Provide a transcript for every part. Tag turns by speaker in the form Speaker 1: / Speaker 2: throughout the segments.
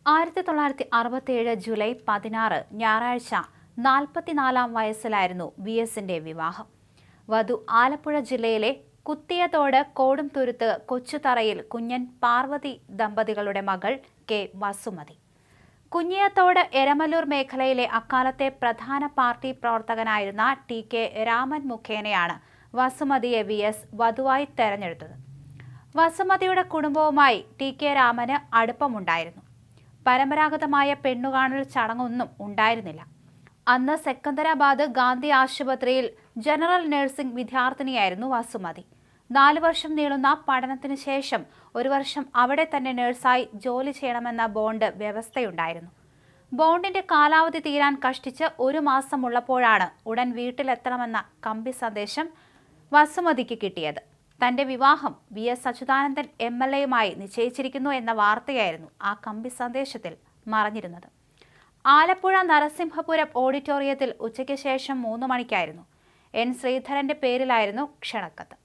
Speaker 1: 1967 July 16 ഞായറാഴ്ച 44-ാം വയസ്സിലായിരുന്നു വി.എസിന്റെ വിവാഹം. വധു ആലപ്പുഴ ജില്ലയിലെ കുത്തിയതോട് കോടുംതുരുത്ത് കൊച്ചുതറയിൽ കുഞ്ഞൻ പാർവതി ദമ്പതികളുടെ മകൾ കെ. വസുമതി. കുഞ്ഞിയത്തോട് എരമല്ലൂർ മേഖലയിലെ അക്കാലത്തെ പ്രധാന പാർട്ടി പ്രവർത്തകനായിരുന്ന ടി.കെ. രാമൻ മുഖേനയാണ് വസുമതിയെ വി.എസ്. വധുവായി തെരഞ്ഞെടുത്തത്. വസുമതിയുടെ കുടുംബവുമായി ടി.കെ. രാമന് അടുപ്പമുണ്ടായിരുന്നു. പരമ്പരാഗതമായ പെണ്ണുകാണൽ ചടങ്ങൊന്നും ഉണ്ടായിരുന്നില്ല. അന്ന് സെക്കന്ദരാബാദ് ഗാന്ധി ആശുപത്രിയിൽ ജനറൽ നഴ്സിംഗ് വിദ്യാർത്ഥിനിയായിരുന്നു വസുമതി. 4 വർഷം നീളുന്ന പഠനത്തിന് ശേഷം 1 വർഷം അവിടെ തന്നെ നഴ്സായി ജോലി ചെയ്യണമെന്ന ബോണ്ട് വ്യവസ്ഥയുണ്ടായിരുന്നു. ബോണ്ടിന്റെ കാലാവധി തീരാൻ കഷ്ടിച്ച് 1 മാസമുള്ളപ്പോഴാണ് ഉടൻ വീട്ടിലെത്തണമെന്ന കമ്പി സന്ദേശം വസുമതിക്ക് കിട്ടിയത്. തന്റെ വിവാഹം വി.എസ്. അച്യുതാനന്ദൻ എം.എൽ.എയുമായി നിശ്ചയിച്ചിരിക്കുന്നു എന്ന വാർത്തയായിരുന്നു ആ കമ്പി സന്ദേശത്തിൽ മറഞ്ഞിരുന്നത്. ആലപ്പുഴ നരസിംഹപുരം ഓഡിറ്റോറിയത്തിൽ ഉച്ചയ്ക്ക് ശേഷം 3 മണിക്കായിരുന്നു. എൻ. ശ്രീധരന്റെ പേരിലായിരുന്നു ക്ഷണക്കത്ത്.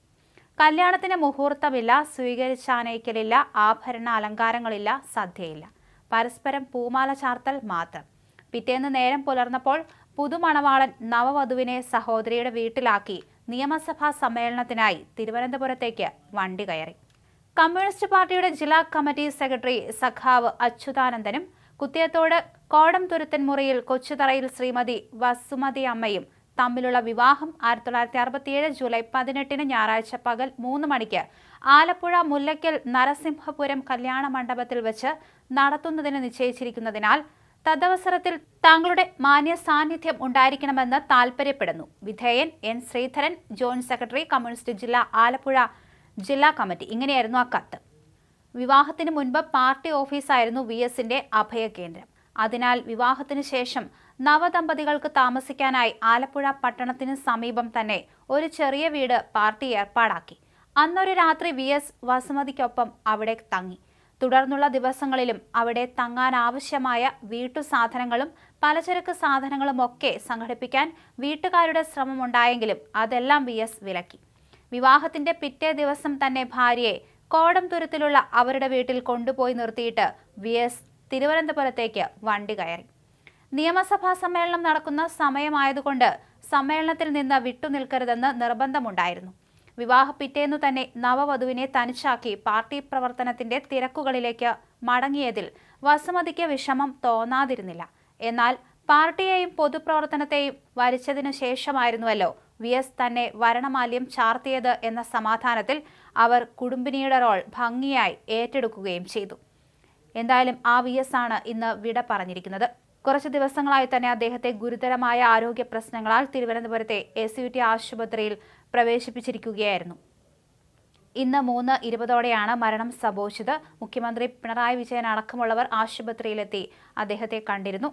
Speaker 1: കല്യാണത്തിന് മുഹൂർത്തമില്ല, സ്വീകരിച്ചാനയിക്കലില്ല, ആഭരണ അലങ്കാരങ്ങളില്ല, സദ്യയില്ല. പരസ്പരം പൂമാല ചാർത്തൽ മാത്രം. പിറ്റേന്ന് നേരം പുലർന്നപ്പോൾ പുതുമണവാളൻ നവവധുവിനെ സഹോദരിയുടെ വീട്ടിലാക്കി നിയമസഭാ സമ്മേളനത്തിനായി തിരുവനന്തപുരത്തേക്ക് വണ്ടി കയറി. കമ്മ്യൂണിസ്റ്റ് പാർട്ടിയുടെ ജില്ലാ കമ്മിറ്റി സെക്രട്ടറി സഖാവ് അച്യുതാനന്ദനും കുത്തിയത്തോട് കോടംതുരുത്തൻ മുറിയിൽ കൊച്ചുതറയിൽ ശ്രീമതി വസുമതി അമ്മയും തമ്മിലുള്ള വിവാഹം 1967 ജൂലൈ 18 ഞായറാഴ്ച പകൽ 3 മണിക്ക് ആലപ്പുഴ മുല്ലയ്ക്കൽ നരസിംഹപുരം കല്യാണ മണ്ഡപത്തിൽ വെച്ച് നടത്തുന്നതിന് നിശ്ചയിച്ചിരിക്കുന്നതിനാൽ തദവസരത്തിൽ താങ്കളുടെ മാന്യ സാന്നിധ്യം ഉണ്ടായിരിക്കണമെന്ന് താൽപര്യപ്പെടുന്നു. വിധേയൻ N. Sreedharan, joint secretary, communist ജില്ലാ, ആലപ്പുഴ ജില്ലാ കമ്മിറ്റി. ഇങ്ങനെയായിരുന്നു ആ കത്ത്. വിവാഹത്തിന് മുൻപ് പാർട്ടി ഓഫീസായിരുന്നു വി.എസിന്റെ അഭയകേന്ദ്രം. അതിനാൽ വിവാഹത്തിന് ശേഷം നവദമ്പതികൾക്ക് താമസിക്കാനായി ആലപ്പുഴ പട്ടണത്തിന് സമീപം തന്നെ ഒരു ചെറിയ വീട് പാർട്ടി ഏർപ്പാടാക്കി. അന്നൊരു രാത്രി വി.എസ്. വസുമതിക്കൊപ്പം അവിടെ തങ്ങി. തുടർന്നുള്ള ദിവസങ്ങളിലും അവിടെ തങ്ങാനാവശ്യമായ വീട്ടുസാധനങ്ങളും പലചരക്ക് സാധനങ്ങളും ഒക്കെ സംഘടിപ്പിക്കാൻ വീട്ടുകാരുടെ ശ്രമമുണ്ടായെങ്കിലും അതെല്ലാം വി.എസ്. വിലക്കി. വിവാഹത്തിന്റെ പിറ്റേ ദിവസം തന്നെ ഭാര്യയെ കോടംതുരുത്തിലുള്ള അവരുടെ വീട്ടിൽ കൊണ്ടുപോയി നിർത്തിയിട്ട് വി.എസ്. തിരുവനന്തപുരത്തേക്ക് വണ്ടി കയറി. നിയമസഭാ സമ്മേളനം നടക്കുന്ന സമയമായതുകൊണ്ട് സമ്മേളനത്തിൽ നിന്ന് വിട്ടുനിൽക്കരുതെന്ന് നിർബന്ധമുണ്ടായിരുന്നു. വിവാഹ പിറ്റേന്നു തന്നെ നവവധുവിനെ തനിച്ചാക്കി പാർട്ടി പ്രവർത്തനത്തിന്റെ തിരക്കുകളിലേക്ക് മടങ്ങിയതിൽ വസുമതിക്ക് വിഷമം തോന്നാതിരുന്നില്ല. എന്നാൽ പാർട്ടിയെയും പൊതുപ്രവർത്തനത്തെയും വരിച്ചതിനു ശേഷമായിരുന്നുവല്ലോ വി.എസ്. തന്നെ വരണമാല്യം ചാർത്തിയത് എന്ന സമാധാനത്തിൽ അവർ കുടുംബിനിയുടെ റോൾ ഭംഗിയായി ഏറ്റെടുക്കുകയും ചെയ്തു. എന്തായാലും ആ വി.എസ്. ആണ് ഇന്ന് വിട പറഞ്ഞിരിക്കുന്നത്. കുറച്ച് ദിവസങ്ങളായി തന്നെ അദ്ദേഹത്തെ ഗുരുതരമായ ആരോഗ്യ പ്രശ്നങ്ങളാൽ തിരുവനന്തപുരത്തെ എസ്.യു.ടി. ആശുപത്രിയിൽ പ്രവേശിപ്പിച്ചിരിക്കുകയായിരുന്നു. ഇന്ന് 3:20 മരണം സംഭവിച്ചത്. മുഖ്യമന്ത്രി പിണറായി വിജയൻ അടക്കമുള്ളവർ ആശുപത്രിയിലെത്തി അദ്ദേഹത്തെ കണ്ടിരുന്നു.